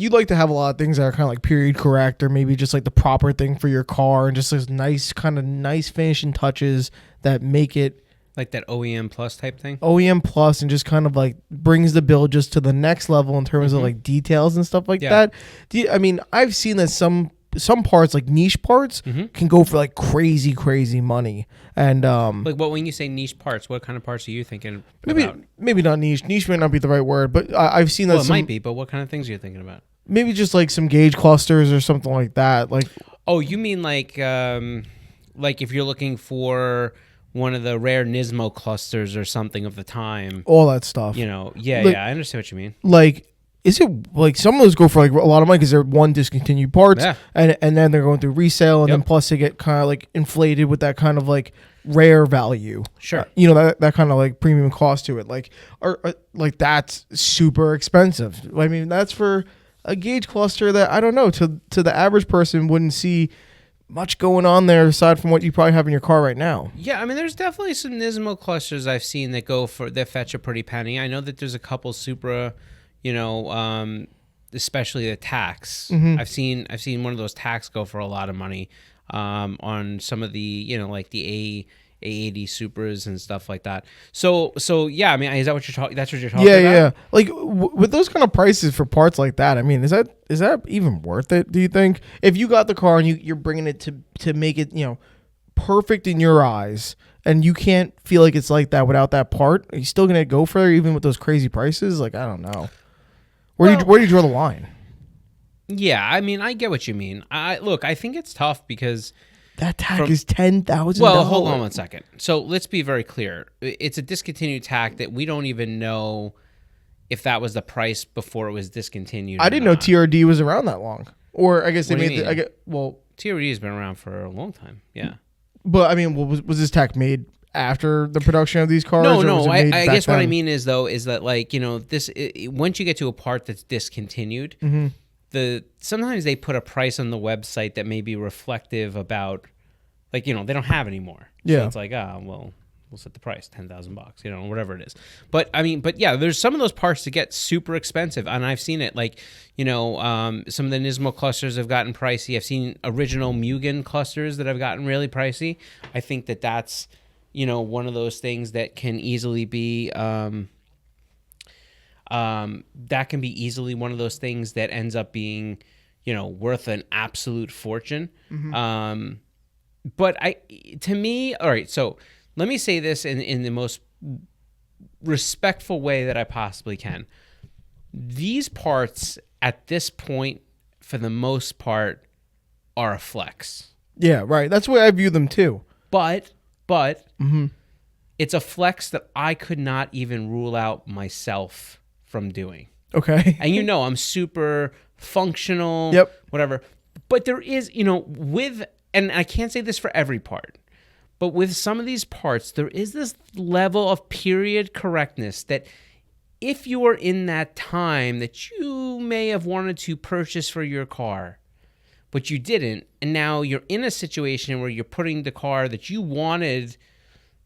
you'd like to have a lot of things that are kind of like period correct, or maybe just like the proper thing for your car, and just those nice finishing touches that make it like that OEM plus type thing. OEM plus, and just kind of like brings the build just to the next level in terms of like details and stuff like that. I mean, I've seen that some parts, like niche parts, can go for like crazy money. And like, what, when you say niche parts, what kind of parts are you thinking about? Maybe not niche. Niche might not be the right word, but I've seen that. Well, it might be, but what kind of things are you thinking about? Maybe just like some gauge clusters or something like that. Like, oh, you mean like if you're looking for one of the rare Nismo clusters or something of the time, all that stuff. You know, like, I understand what you mean. Like, is it like some of those go for like a lot of money because they're one discontinued parts, and then they're going through resale, and then plus they get kind of like inflated with that kind of like rare value. Sure, you know, that kind of like premium cost to it. Like, or like that's super expensive. I mean, that's for a gauge cluster that I don't know, to the average person wouldn't see much going on there aside from what you probably have in your car right now. Yeah, I mean, there's definitely some Nismo clusters I've seen that fetch a pretty penny. I know that there's a couple Supra, you know, especially the tax. I've seen one of those tax go for a lot of money on some of the, you know, like the A80 Supras and stuff like that. So yeah, I mean, is that what you're talking? That's what you're talking about? Yeah. Like with those kind of prices for parts like that, I mean, is that even worth it? Do you think if you got the car and you're bringing it to make it, you know, perfect in your eyes, and you can't feel like it's like that without that part, are you still gonna go for it even with those crazy prices? Like, I don't know. Where do you draw the line? Yeah, I mean, I get what you mean. I think it's tough because that tack is $10,000. Well, hold on one second. So let's be very clear. It's a discontinued tack that we don't even know if that was the price before it was discontinued. I didn't know TRD was around that long. Or I guess they made TRD has been around for a long time. Yeah. But I mean, was this tack made after the production of these cars? No. I guess what I mean is that like, you know, once you get to a part that's discontinued, sometimes they put a price on the website that may be reflective about, like, you know, they don't have anymore. Yeah. So it's like, well, we'll set the price $10,000, you know, whatever it is. But I mean, yeah, there's some of those parts that get super expensive, and I've seen it. Like, you know, some of the Nismo clusters have gotten pricey. I've seen original Mugen clusters that have gotten really pricey. I think that's, you know, one of those things that can easily be that can be easily one of those things that ends up being, you know, worth an absolute fortune. But to me, all right, so let me say this in the most respectful way that I possibly can. These parts at this point, for the most part, are a flex. Yeah, right. That's the way I view them too. But it's a flex that I could not even rule out myself from doing. Okay. And you know, I'm super functional, whatever. But there is, you know, and I can't say this for every part, but with some of these parts, there is this level of period correctness that if you are in that time that you may have wanted to purchase for your car, but you didn't, and now you're in a situation where you're putting the car that you wanted,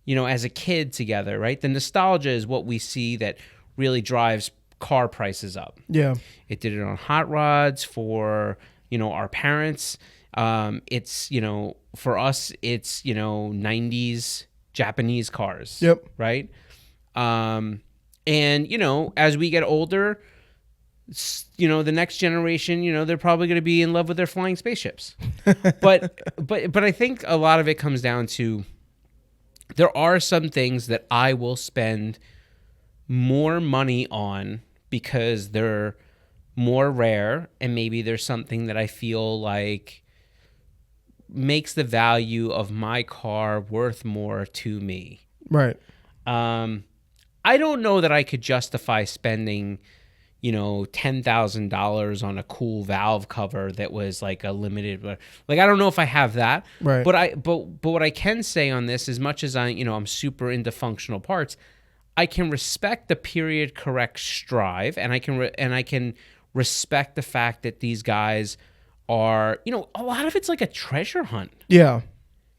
you know, as a kid together, right? The nostalgia is what we see that really drives car prices up. Yeah. It did it on hot rods for, you know, our parents. It's, you know, for us, it's, you know, 90s Japanese cars. Yep. Right? And, you know, as we get older, you know, the next generation, you know, they're probably going to be in love with their flying spaceships. But I think a lot of it comes down to, there are some things that I will spend more money on because they're more rare, and maybe there's something that I feel like makes the value of my car worth more to me. Right. I don't know that I could justify spending, you know, $10,000 on a cool valve cover that was like a limited, like, I don't know if I have that. Right. But what I can say on this, as much as I'm super into functional parts, I can respect the period correct strive, and I can respect the fact that these guys are, you know, a lot of it's like a treasure hunt. Yeah.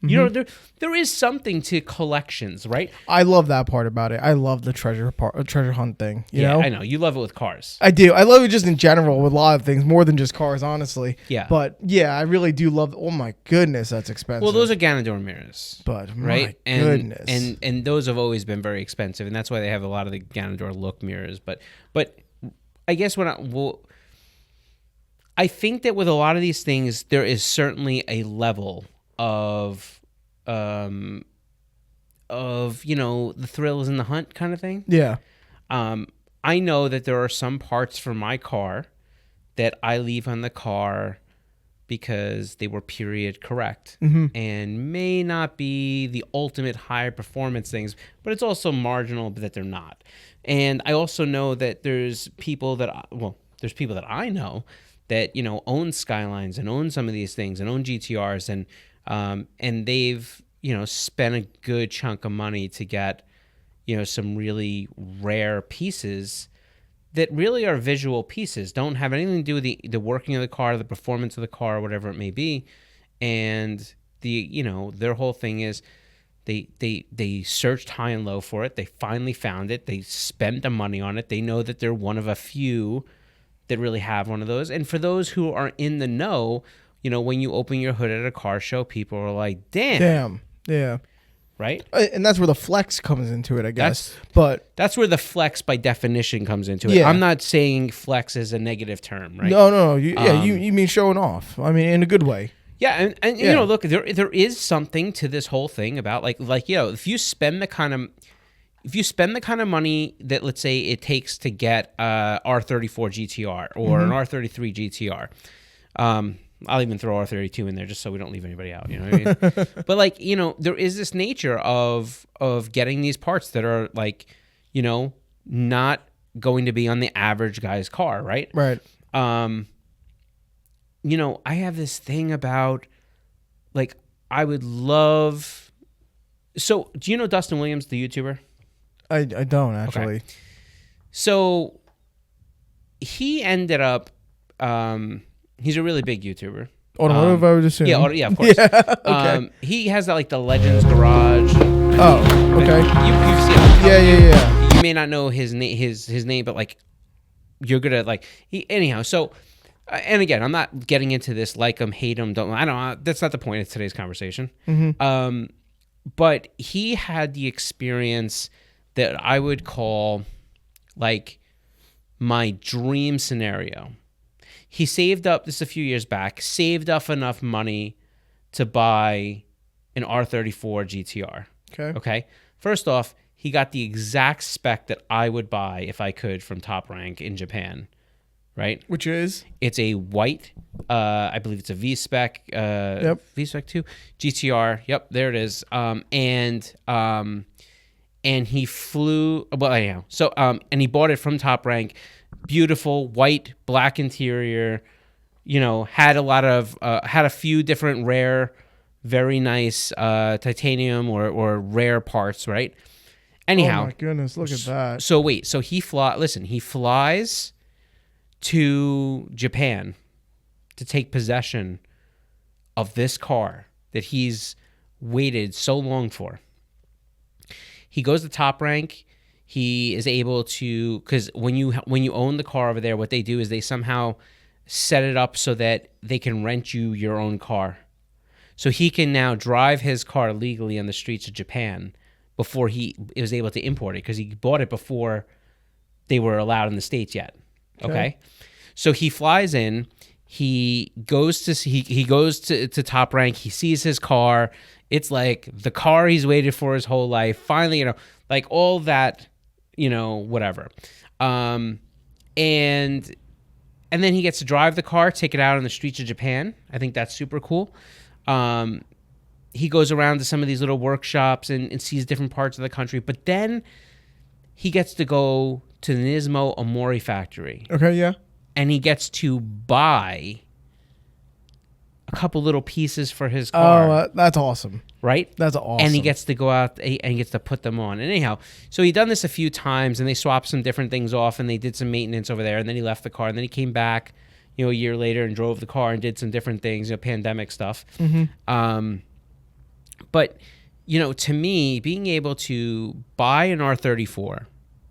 You know, there is something to collections, right? I love that part about it. I love the treasure hunt thing. You know? I know you love it with cars. I do. I love it just in general with a lot of things, more than just cars, honestly. Yeah. But yeah, I really do love. Oh my goodness, that's expensive. Well, those are Ganador mirrors. But right, my goodness, and those have always been very expensive, and that's why they have a lot of the Ganador look mirrors. But I guess I think that with a lot of these things, there is certainly a level of the thrill is in the hunt kind of thing. Yeah. I know that there are some parts for my car that I leave on the car because they were period correct and may not be the ultimate high performance things, but it's also marginal that they're not. And I also know that there's people that I know that, own Skylines and own some of these things and own GTRs and they've, spent a good chunk of money to get, some really rare pieces that really are visual pieces, don't have anything to do with the working of the car, the performance of the car, whatever it may be. And their whole thing is they searched high and low for it. They finally found it. They spent the money on it. They know that they're one of a few that really have one of those. And for those who are in the know, when you open your hood at a car show, people are like, damn. Yeah. Right? And that's where the flex comes into it, I guess. But that's where the flex by definition comes into it. Yeah. I'm not saying flex is a negative term, right? No. You mean showing off. I mean, in a good way. Yeah, and look, there is something to this whole thing about like if you spend the kind of money that, let's say, it takes to get R34 GTR or an R33 GTR, I'll even throw R32 in there just so we don't leave anybody out. You know what I mean? But there is this nature of getting these parts that are not going to be on the average guy's car, right? Right. I have this thing about I would love. So, do you know Dustin Williams, the YouTuber? I don't actually. Okay. So he ended up. He's a really big YouTuber. Automotive, I would assume. Yeah, of course. Yeah, okay. He has that the Legends Garage. Oh, okay. You've seen him. Yeah. You may not know his name, but you're gonna anyhow. So, and again, I'm not getting into this like him, hate him, don't. I don't know. That's not the point of today's conversation. But he had the experience that I would call my dream scenario. He saved up, this a few years back, saved up enough money to buy an R34 GTR. Okay. First off, he got the exact spec that I would buy if I could from Top Rank in Japan, right? Which is? It's a white, I believe it's a V-Spec, V-Spec 2, GTR. Yep, there it is. And he flew, and he bought it from Top Rank. Beautiful white, black interior, had a few different rare, very nice titanium or rare parts, right? Anyhow. Oh my goodness, look at that. So he flies to Japan to take possession of this car that he's waited so long for. He goes to Top Rank. He is able to, because when you own the car over there, what they do is they somehow set it up so that they can rent you your own car. So he can now drive his car legally on the streets of Japan before he was able to import it, because he bought it before they were allowed in the States yet. Okay? So he flies in. He goes to Top Rank. He sees his car. It's the car he's waited for his whole life. Finally, all that. Whatever. And then he gets to drive the car, take it out on the streets of Japan. I think that's super cool. He goes around to some of these little workshops and sees different parts of the country. But then he gets to go to the Nismo Omori factory. Okay, yeah. And he gets to buy a couple little pieces for his car. Oh, that's awesome. Right? That's awesome. And he gets to go out and he gets to put them on. And anyhow, so he done this a few times, and they swapped some different things off, and they did some maintenance over there, and then he left the car, and then he came back, a year later and drove the car and did some different things, pandemic stuff. But, you know, to me, being able to buy an R34,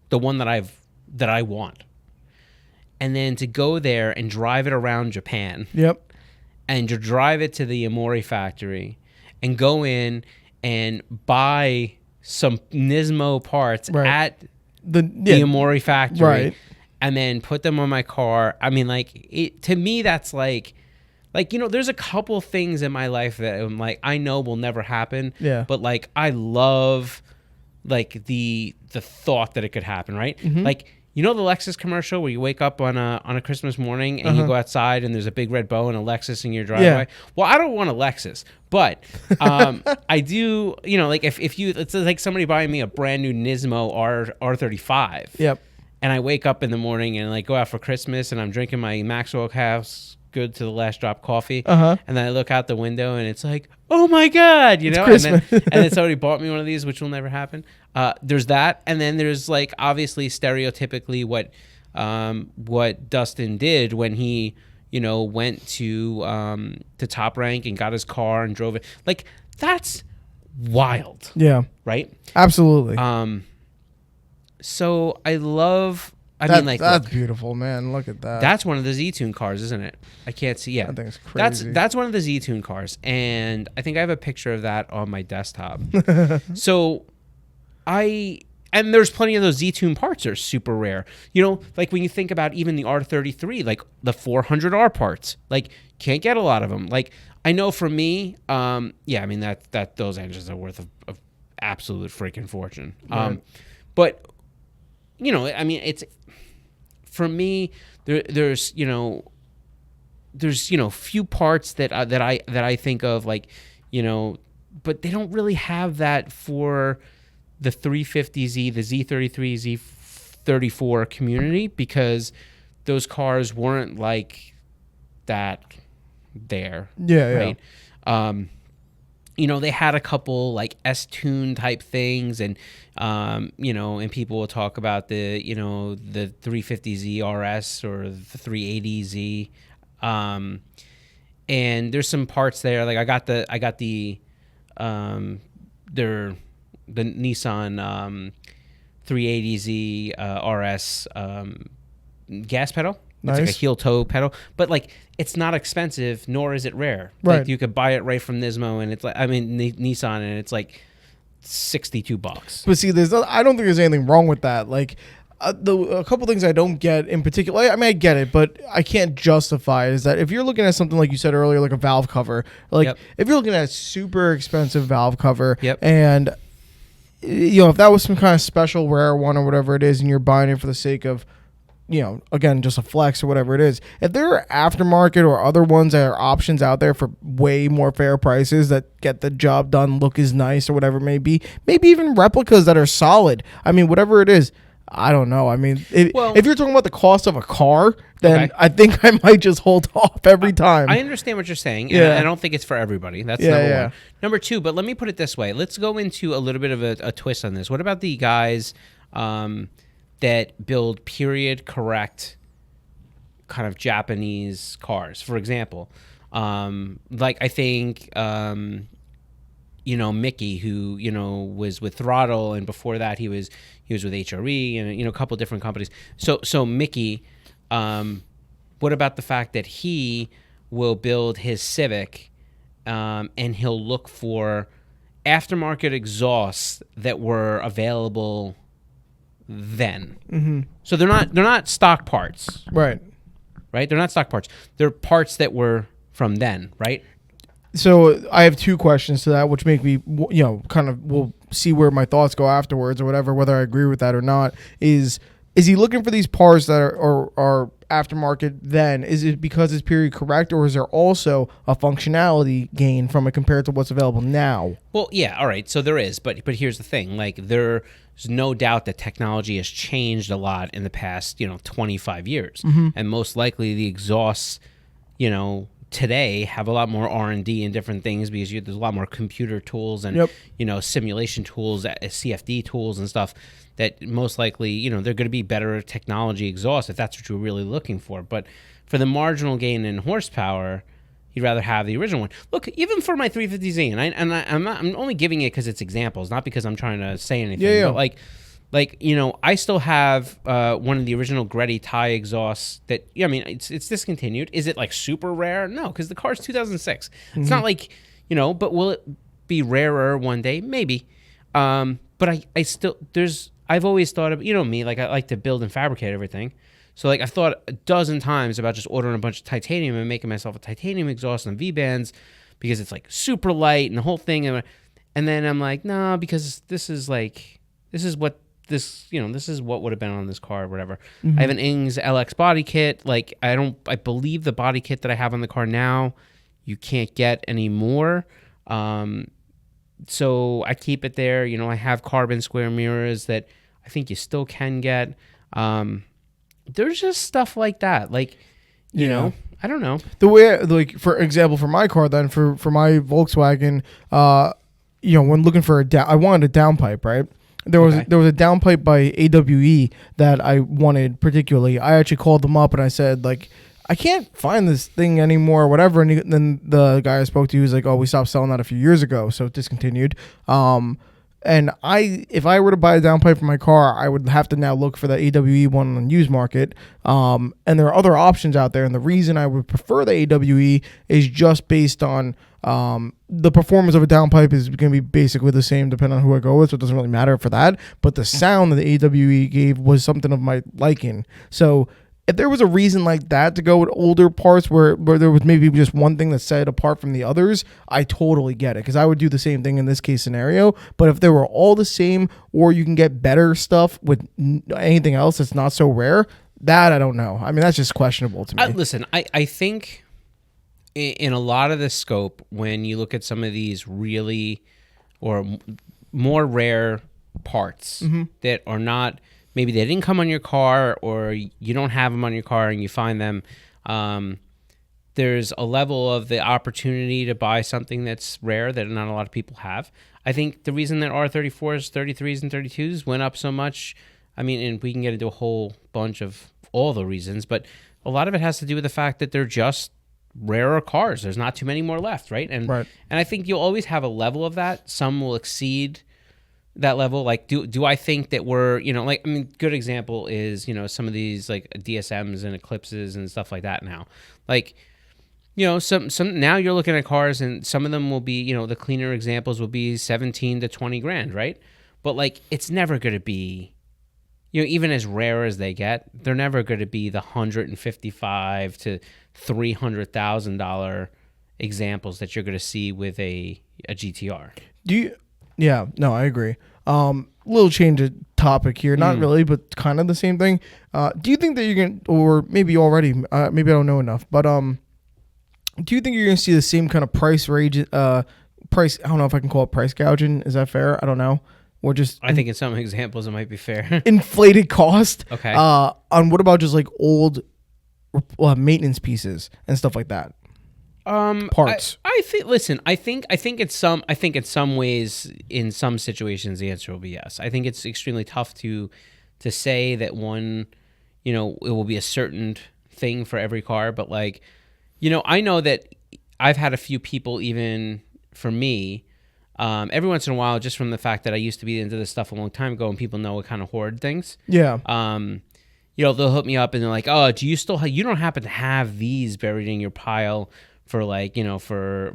the one that I want, and then to go there and drive it around Japan. Yep. And to drive it to the Amori factory and go in and buy some Nismo parts at the Amori factory and then put them on my car. I mean, like, to me, that's like, you know, there's a couple things in my life that I'm like, I know will never happen. Yeah. But like, I love like the thought that it could happen, right? Mm-hmm. Like, you know the Lexus commercial where you wake up on a Christmas morning and you go outside and there's a big red bow and a Lexus in your driveway? Yeah. Well, I don't want a Lexus, but I do, you know, like if you, it's like somebody buying me a brand new Nismo R35. Yep. And I wake up in the morning and like go out for Christmas and I'm drinking my Maxwell House good to the last drop coffee. And then I look out the window and it's like, oh my God, you know, and then somebody bought me one of these, which will never happen. There's that. And then there's like, obviously stereotypically what Dustin did when he, you know, went to Top Rank and got his car and drove it. Like, that's wild. Yeah. Right? Absolutely. So I love, that's look, beautiful, man. Look at that. That's one of the Z-Tune cars, isn't it? I can't see. Yeah, I think it's crazy. That's one of the Z-Tune cars, and I think I have a picture of that on my desktop. So, and there's plenty of those Z-Tune parts are super rare. You know, like when you think about even the R33, like the 400R parts, like can't get a lot of them. Like I know for me, yeah, I mean that those engines are worth of absolute freaking fortune. Right. But you know, I mean, it's. For me, there's few parts that I think of, like, you know, but they don't really have that for the 350Z, the Z33, Z34 community, because those cars weren't like that there. Yeah, right? Yeah. You know, they had a couple like S-Tune type things, and you know, and people will talk about the 350Z RS or the 380Z, and there's some parts there. Like I got the Nissan 380Z RS gas pedal. It's like a heel toe pedal, but like it's not expensive, nor is it rare. Right. Like you could buy it right from Nismo, and it's like, I mean, Nissan, and it's like $62. But see, I don't think there's anything wrong with that. Like a couple things I don't get in particular. I mean, I get it, but I can't justify it. Is that if you're looking at something like you said earlier, like a valve cover, like if you're looking at a super expensive valve cover, and you know, if that was some kind of special rare one or whatever it is, and you're buying it for the sake of, you know, again, just a flex or whatever it is. If there are aftermarket or other ones that are options out there for way more fair prices that get the job done, look as nice or whatever it may be, maybe even replicas that are solid. I mean, whatever it is, I don't know. I mean, if you're talking about the cost of a car, then I think I might just hold off every time. I understand what you're saying. And I don't think it's for everybody. That's number one. Number two, but let me put it this way. Let's go into a little bit of a twist on this. What about the guys that build period correct kind of Japanese cars? For example, like I think, you know, Mickey, who, you know, was with Throttle, and before that he was with HRE and, you know, a couple different companies. So Mickey, what about the fact that he will build his Civic, and he'll look for aftermarket exhausts that were available then. Mm-hmm. So they're not stock parts. Right. They're not stock parts. They're parts that were from then, right? So I have two questions to that, which make me, you know, kind of, we'll see where my thoughts go afterwards or whatever, whether I agree with that or not. Is he looking for these parts that are aftermarket then? Is it because it's period correct, or is there also a functionality gain from it compared to what's available now? Well, yeah, all right. So there is, but here's the thing. Like, there's no doubt that technology has changed a lot in the past, you know, 25 years. Mm-hmm. And most likely the exhausts, you know, today have a lot more R&D and different things, because there's a lot more computer tools and, you know, simulation tools, CFD tools and stuff that most likely, you know, they're going to be better technology exhaust if that's what you're really looking for. But for the marginal gain in horsepower, he'd rather have the original one. Look, even for my 350Z, I'm only giving it because it's examples, not because I'm trying to say anything. Yeah. But like I still have one of the original Gretty tie exhausts that it's discontinued. Is it like super rare? No, because the car's 2006. It's not like but will it be rarer one day? Maybe. But I still I've always thought of me, like I like to build and fabricate everything. So like I've thought a dozen times about just ordering a bunch of titanium and making myself a titanium exhaust and V-bands because it's like super light and the whole thing. And then I'm like, no, because this is what would have been on this car or whatever. I have an Ings LX body kit. Like I believe the body kit that I have on the car now, you can't get anymore. So I keep it there. I have carbon square mirrors that I think you still can get. There's just stuff like that. Like, you know, I don't know. The way, like, for example, for my car, then for my Volkswagen, when looking for I wanted a downpipe, right? There was a downpipe by AWE that I wanted particularly. I actually called them up and I said, like, I can't find this thing anymore or whatever. And then the guy I spoke to was like, oh, we stopped selling that a few years ago, so it discontinued. And if I were to buy a downpipe for my car, I would have to now look for the AWE one on the used market. And there are other options out there. And the reason I would prefer the AWE is just based on the performance of a downpipe is going to be basically the same depending on who I go with. So it doesn't really matter for that. But the sound that the AWE gave was something of my liking. So if there was a reason like that to go with older parts where there was maybe just one thing that set it apart from the others, I totally get it because I would do the same thing in this case scenario. But if they were all the same or you can get better stuff with anything else that's not so rare, that I don't know. I mean, that's just questionable to me. Listen, I think in a lot of the scope, when you look at some of these really or more rare parts that are not... Maybe they didn't come on your car or you don't have them on your car and you find them. There's a level of the opportunity to buy something that's rare that not a lot of people have. I think the reason that R34s, 33s, and 32s went up so much, I mean, and we can get into a whole bunch of all the reasons, but a lot of it has to do with the fact that they're just rarer cars. There's not too many more left, right? And I think you'll always have a level of that. Some will exceed that level. Like, do I think that we're, good example is, some of these like DSMs and Eclipses and stuff like that now. Like, some now you're looking at cars and some of them will be, the cleaner examples will be 17 to 20 grand, right? But like, it's never going to be, even as rare as they get, they're never going to be the $155 to $300,000 examples that you're going to see with a GTR. Yeah, no, I agree. Little change of topic here, not really, but kind of the same thing. Do you think that you're going to, or maybe already, maybe I don't know enough, but do you think you're going to see the same kind of price range, I don't know if I can call it price gouging. Is that fair? I don't know. Or just... I think in some examples it might be fair. Inflated cost. Okay. On what about just like old maintenance pieces and stuff like that? Parts. I think. Listen, I think in some ways, in some situations, the answer will be yes. I think it's extremely tough to say that one, it will be a certain thing for every car. But like, I know that I've had a few people, even for me, every once in a while, just from the fact that I used to be into this stuff a long time ago, and people know what kind of hoard things. Yeah. They'll hook me up and they're like, "Oh, do you still? You don't happen to have these buried in your pile?" For like, for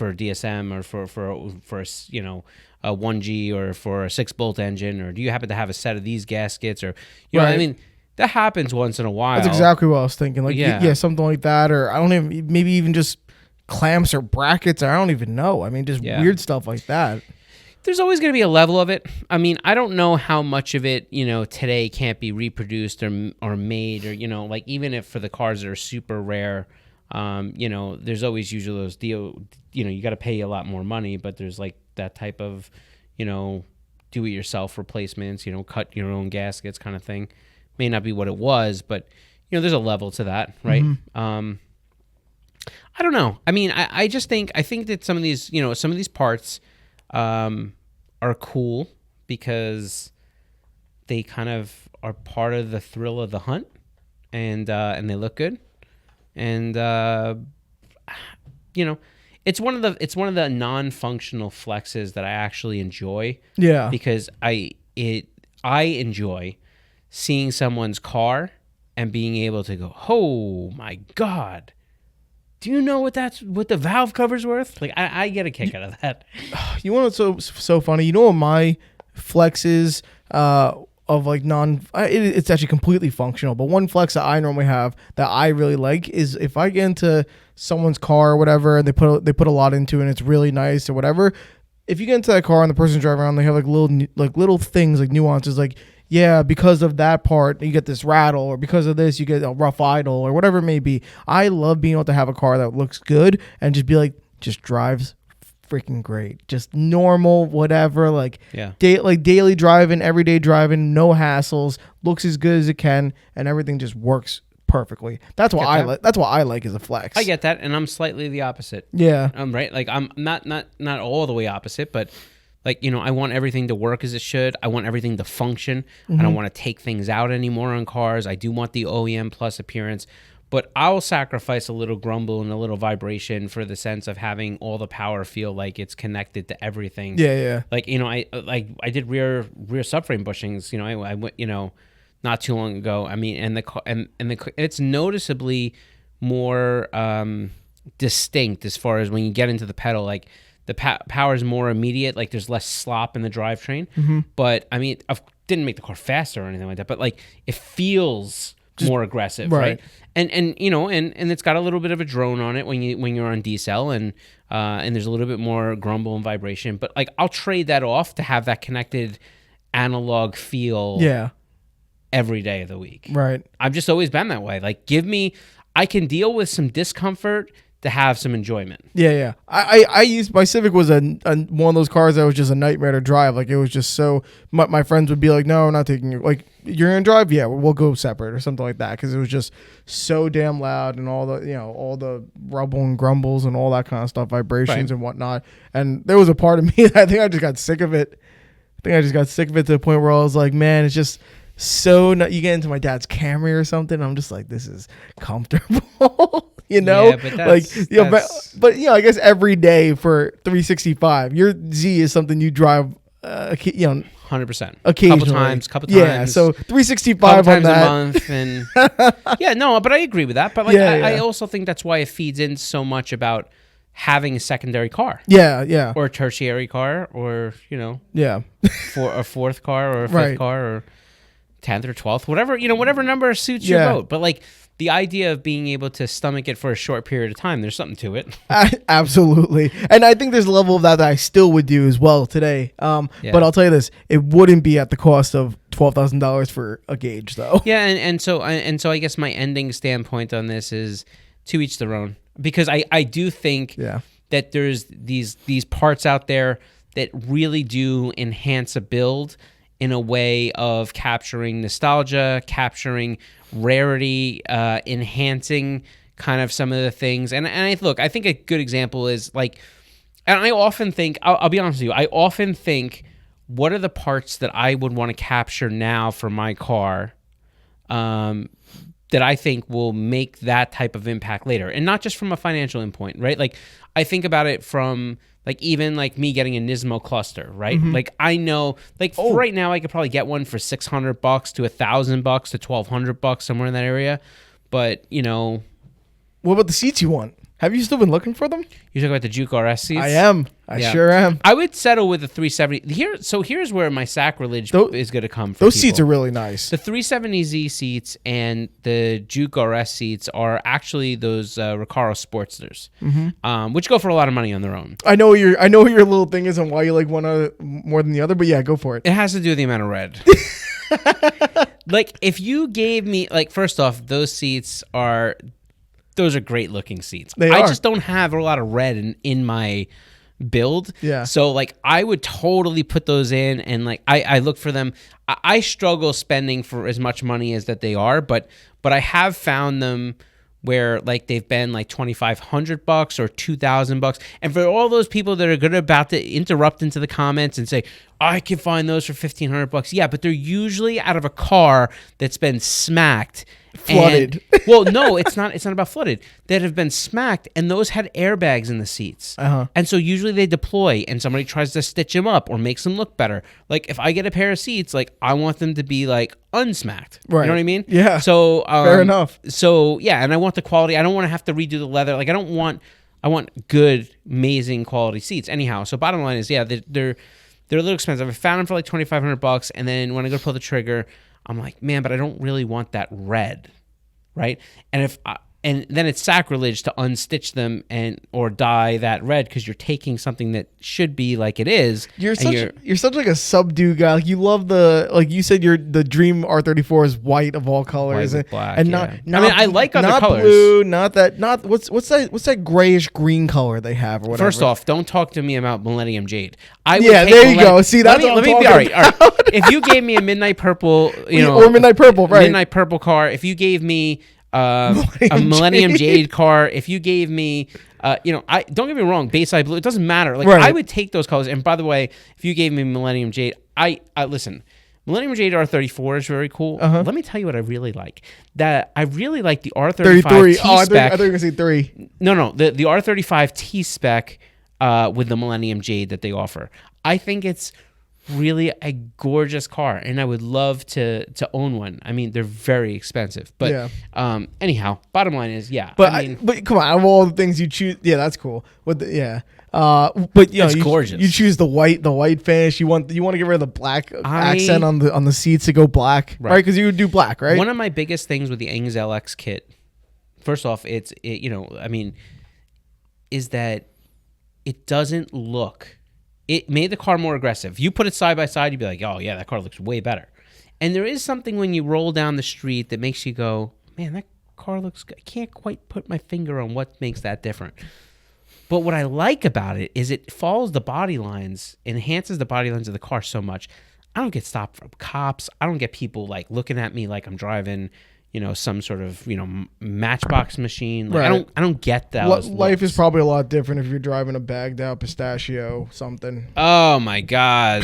DSM or for a 1G or for a 6-bolt engine, or do you happen to have a set of these gaskets, or I mean, that happens once in a while. That's exactly what I was thinking. Like, yeah, something like that, or I don't even, maybe even just clamps or brackets, or I don't even know. I mean, just weird stuff like that. There's always going to be a level of it. I mean, I don't know how much of it, today can't be reproduced or made, or, like even if for the cars that are super rare, there's always usually those you got to pay a lot more money, but there's like that type of, do-it-yourself replacements, cut your own gaskets kind of thing. May not be what it was, but, there's a level to that, right? I don't know. I mean, I think that some of these parts are cool because they kind of are part of the thrill of the hunt, and they look good. And you know, it's one of the non-functional flexes that I actually enjoy. Yeah. Because I enjoy seeing someone's car and being able to go, oh my God, do you know what the valve cover's worth? Like I get a kick out of that. You want what's so funny? You know what my flex is of like it's actually completely functional, but one flex that I normally have that I really like is if I get into someone's car or whatever and they put a lot into it and it's really nice or whatever. If you get into that car and the person's driving around, they have like little things, like nuances, like, yeah, because of that part, you get this rattle, or because of this, you get a rough idle, or whatever it may be. I love being able to have a car that looks good and just be like, just drives freaking great. Just normal, whatever, like, daily driving, everyday driving, no hassles, looks as good as it can, and everything just works perfectly. That's what that's what I like as a flex. I get that, and I'm slightly the opposite. Yeah. Right? Like, I'm not all the way opposite, but like, you know, I want everything to work as it should. I want everything to function. I don't want to take things out anymore on cars. I do want the OEM plus appearance, but I'll sacrifice a little grumble and a little vibration for the sense of having all the power feel like it's connected to everything. Yeah. Like, you know, I did rear subframe bushings. You know, I went, you know, not too long ago. I mean, and it's noticeably more distinct as far as when you get into the pedal, like. The power is more immediate, like there's less slop in the drivetrain. But I mean, I didn't make the car faster or anything like that, but like it feels more aggressive, right? And you know, and it's got a little bit of a drone on it when you're on decel, and there's a little bit more grumble and vibration. But like I'll trade that off to have that connected analog feel. Yeah. Every day of the week. Right. I've just always been that way. Like I can deal with some discomfort to have some enjoyment. Yeah. I used, my Civic was one of those cars that was just a nightmare to drive. Like it was just so, my friends would be like, no, I'm not taking you. Like, you're going to drive? Yeah, we'll go separate or something like that. Because it was just so damn loud and all the rumble and grumbles and all that kind of stuff, vibrations and whatnot. And there was a part of me that I think I just got sick of it. To the point where I was like, man, it's just so, you get into my dad's Camry or something, I'm just like, this is comfortable. You know, yeah, but I guess every day for 365, your Z is something you drive, 100%, occasionally, couple times, yeah. So 365 on that, a month, and but I agree with that. But like, I also think that's why it feeds in so much about having a secondary car, or a tertiary car, or for a fourth car or a fifth car or 10th or 12th, whatever number suits your boat. But like, the idea of being able to stomach it for a short period of time, there's something to it. Absolutely. And I think there's a level of that I still would do as well today. But I'll tell you this, it wouldn't be at the cost of $12,000 for a gauge, though. Yeah, and so I guess my ending standpoint on this is to each their own. Because I do think that there's these parts out there that really do enhance a build in a way of capturing nostalgia, capturing rarity, enhancing kind of some of the things. And I think a good example is like, and I often think, I'll be honest with you, I often think, what are the parts that I would want to capture now for my car that I think will make that type of impact later? And not just from a financial endpoint, right? Like, I think about it from like even like me getting a Nismo cluster, right? Mm-hmm. Like I know, like right now I could probably get one for $600 to $1,000 to $1,200 somewhere in that area. But what about the seats you want? Have you still been looking for them? You're talking about the Juke RS seats? I am. I sure am. I would settle with the 370. Here's where my sacrilege is going to come from. Those seats are really nice. The 370Z seats and the Juke RS seats are actually those Recaro Sportsters, which go for a lot of money on their own. I know what your little thing is and why you like one more than the other, but yeah, go for it. It has to do with the amount of red. Like, if you gave me, like, first off, those seats are... Those are great looking seats. I just don't have a lot of red in my build. Yeah. So like I would totally put those in, and like I look for them. I struggle spending for as much money as that they are, but I have found them where like they've been like $2,500 or $2,000. And for all those people that are about to interrupt into the comments and say, I can find those for $1,500. Yeah, but they're usually out of a car that's been smacked. Flooded. Well, no, it's not about flooded. That have been smacked, and those had airbags in the seats. And so usually they deploy, and somebody tries to stitch them up or makes them look better. Like if I get a pair of seats, like I want them to be like unsmacked. Right. You know what I mean? Yeah. So fair enough. So yeah, and I want the quality. I don't want to have to redo the leather. Like I want good, amazing quality seats. Anyhow, so bottom line is, yeah, they're a little expensive. I found them for like $2,500, and then when I go to pull the trigger, I'm like, man, but I don't really want that red, right? And then it's sacrilege to unstitch them or dye that red because you're taking something that should be like it is. You're such like a subdue guy. Like you love like you said, the dream R34 is white of all colors, White with black, and yeah. not. I mean, I like other not colors. Blue, not what's that grayish green color they have or whatever. First off, don't talk to me about Millennium Jade. There you go. See, that's what I'm talking about. All right. If you gave me a midnight purple, or midnight purple, right? Midnight purple car. If you gave me a Millennium Jade car, if you gave me I don't get me wrong, Bayside Blue, it doesn't matter. Like right. I would take those colors. And by the way, if you gave me Millennium Jade, I listen, Millennium Jade R34 is very cool. Let me tell you what I really like. That I really like the R35 T-Spec. I thought you were going to say 3. No, the R35 T-Spec with the Millennium Jade that they offer. I think it's really a gorgeous car, and I would love to own one. I mean, they're very expensive, but anyhow, bottom line is, yeah. But but come on, out of all the things you choose, yeah, that's cool. But but it's gorgeous. You choose the white finish. You want to get rid of the black accent on the seats to go black, right? Because you would do black, right? One of my biggest things with the Engs LX kit, first off, is that it doesn't look. It made the car more aggressive. You put it side by side, you'd be like, oh, yeah, that car looks way better. And there is something when you roll down the street that makes you go, man, that car looks good. I can't quite put my finger on what makes that different. But what I like about it is it follows the body lines, enhances the body lines of the car so much. I don't get stopped from cops. I don't get people like looking at me like I'm driving, some sort of, matchbox machine. Like, right. I don't get that. Life is probably a lot different if you're driving a bagged out pistachio something. Oh my God.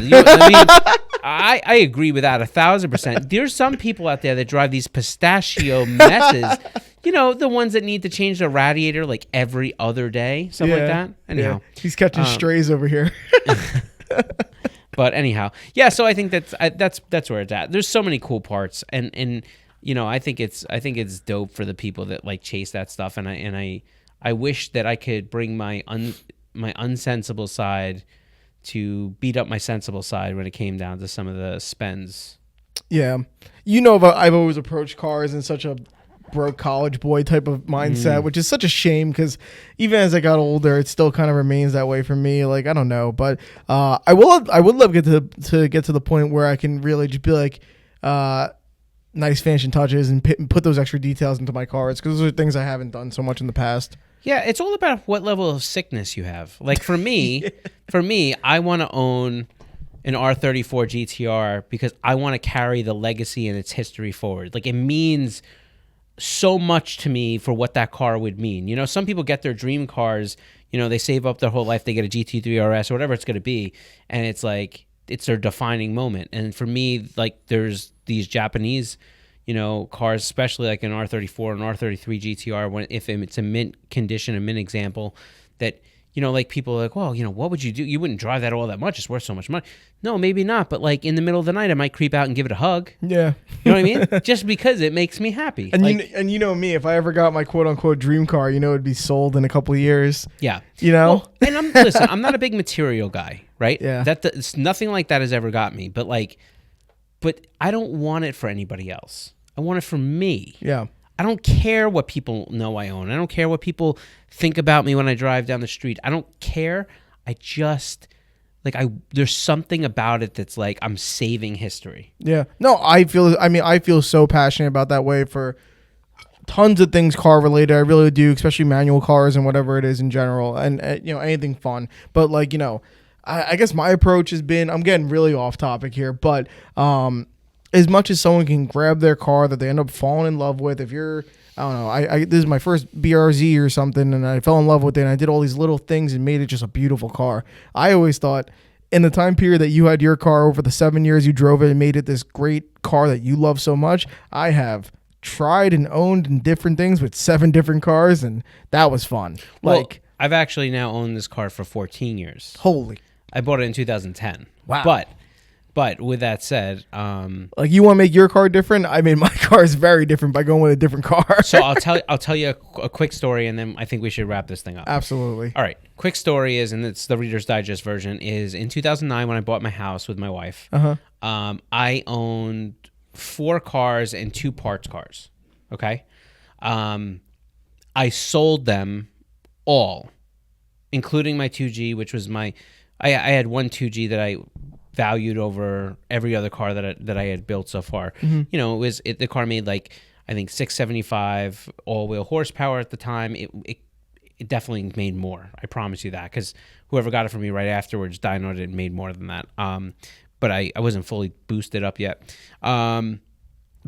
I agree with that 1,000%. There's some people out there that drive these pistachio messes, the ones that need to change the radiator like every other day, something like that. Anyhow, he's catching strays over here. But anyhow, yeah. So I think that's where it's at. There's so many cool parts, and I think it's dope for the people that like chase that stuff, and I wish that I could bring my unsensible side to beat up my sensible side when it came down to some of the spends. Yeah, I've always approached cars in such a broke college boy type of mindset, which is such a shame because even as I got older, it still kind of remains that way for me. Like I don't know, but I would love to get to the point where I can really just be like. Nice finishing touches and put those extra details into my cars because those are things I haven't done so much in the past. Yeah, it's all about what level of sickness you have. Like for me, I want to own an R34 GTR because I want to carry the legacy and its history forward. Like it means so much to me for what that car would mean. Some people get their dream cars, they save up their whole life, they get a GT3 RS or whatever it's going to be, and it's like it's their defining moment. And for me, like there's these Japanese, cars, especially like an R34 and R33 GTR, if it's a mint condition, a mint example, that, like people are like, well, what would you do? You wouldn't drive that all that much. It's worth so much money. No, maybe not. But like in the middle of the night, I might creep out and give it a hug. Yeah. You know what I mean? Just because it makes me happy. And me, if I ever got my quote unquote dream car, it'd be sold in a couple of years. Yeah. Well, and I'm not a big material guy, right? Yeah. It's nothing like that has ever got me. But I don't want it for anybody else. I want it for me. Yeah. I don't care what people know I own. I don't care what people think about me when I drive down the street. I don't care. I just there's something about it that's like I'm saving history. Yeah. No, I feel so passionate about that way for tons of things car related. I really do, especially manual cars and whatever it is in general, and anything fun. But I guess my approach has been, I'm getting really off topic here, but as much as someone can grab their car that they end up falling in love with, if you're, I don't know, this is my first BRZ or something, and I fell in love with it, and I did all these little things and made it just a beautiful car. I always thought in the time period that you had your car, over the 7 years you drove it and made it this great car that you love so much, I have tried and owned in different things with 7 different cars, and that was fun. Well, Like, I've actually now owned this car for 14 years. holy. I bought it in 2010. Wow. But with that said, like, you want to make your car different? I mean, my car is very different by going with a different car. so I'll tell you a quick story, and then I think we should wrap this thing up. Absolutely. All right. Quick story is, and it's the Reader's Digest version, is in 2009 when I bought my house with my wife, I owned 4 cars and 2 parts cars. Okay. I sold them all, including my 2G, which was I had one 2G that I valued over every other car that I had built so far. You know, the car made like, I think 675 all-wheel horsepower at the time. It definitely made more. I promise you that, because whoever got it from me right afterwards dynoed it and made more than that. But I wasn't fully boosted up yet. Bottom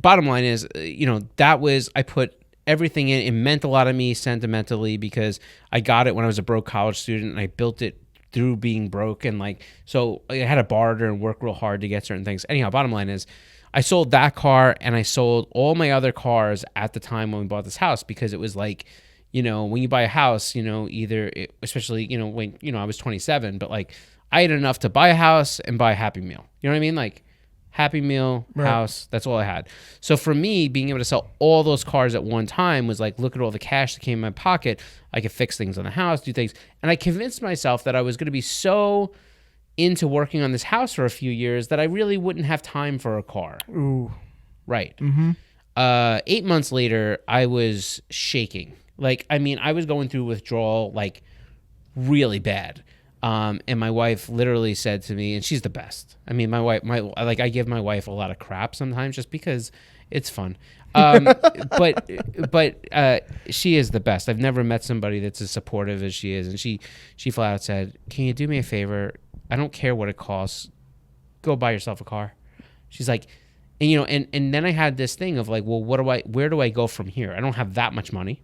line is, you know, I put everything in. It meant a lot to me sentimentally because I got it when I was a broke college student, and I built it through being broke, and like, so I had to barter and work real hard to get certain things. Anyhow, bottom line is, I sold that car and I sold all my other cars at the time when we bought this house, because it was like, you know, when you buy a house, you know, especially, you know, when, you know, I was 27, but like I had enough to buy a house and buy a Happy Meal. You know what I mean? Like, Happy Meal, house, that's all I had. So for me, being able to sell all those cars at one time was like, look at all the cash that came in my pocket. I could fix things on the house, do things. And I convinced myself that I was going to be so into working on this house for a few years that I really wouldn't have time for a car. Ooh. Right. 8 months later, I was shaking. Like, I mean, I was going through withdrawal, like, really bad. And my wife literally said to me, and she's the best. I mean, I give my wife a lot of crap sometimes just because it's fun. But she is the best. I've never met somebody that's as supportive as she is. And she flat out said, "Can you do me a favor? I don't care what it costs. Go buy yourself a car." She's like, and you know, and then I had this thing of like, well, where do I go from here? I don't have that much money.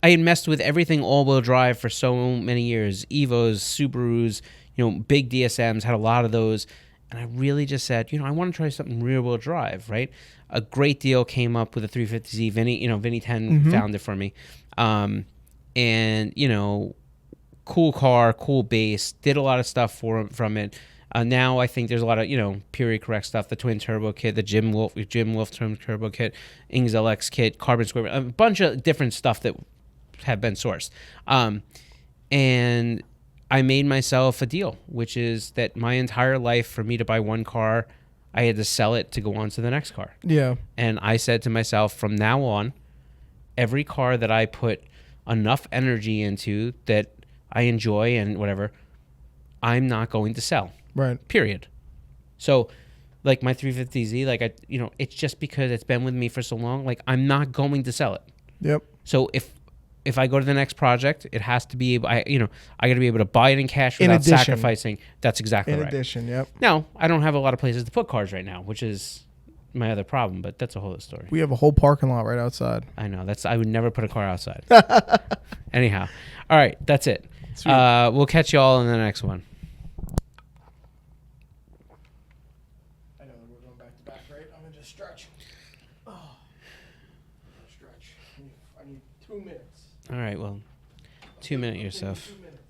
I had messed with everything all-wheel drive for so many years. Evos, Subarus, you know, big DSMs, had a lot of those. And I really just said, you know, I want to try something rear-wheel drive, right? A great deal came up with a 350Z. Vinny 10 found it for me. And, you know, cool car, cool base, did a lot of stuff from it. Now I think there's a lot of, you know, period correct stuff, the twin turbo kit, the Jim Wolf twin turbo kit, Ings LX kit, carbon square, a bunch of different stuff that have been sourced. And I made myself a deal, which is that my entire life, for me to buy one car, I had to sell it to go on to the next car. Yeah. And I said to myself, from now on, every car that I put enough energy into that I enjoy and whatever, I'm not going to sell. Right. Period. So, like my 350Z, like it's just because it's been with me for so long, like I'm not going to sell it. Yep. So if I go to the next project, it has to be I got to be able to buy it in cash without sacrificing. That's exactly right. In addition, yep. Now, I don't have a lot of places to put cars right now, which is my other problem, but that's a whole other story. We have a whole parking lot right outside. I know. I would never put a car outside. Anyhow. All right, that's it. We'll catch you all in the next one. I know we're going back to back, right? I'm going to just stretch. Stretch. I need 2 minutes. All right, well, 2 minute yourself. 2 minutes.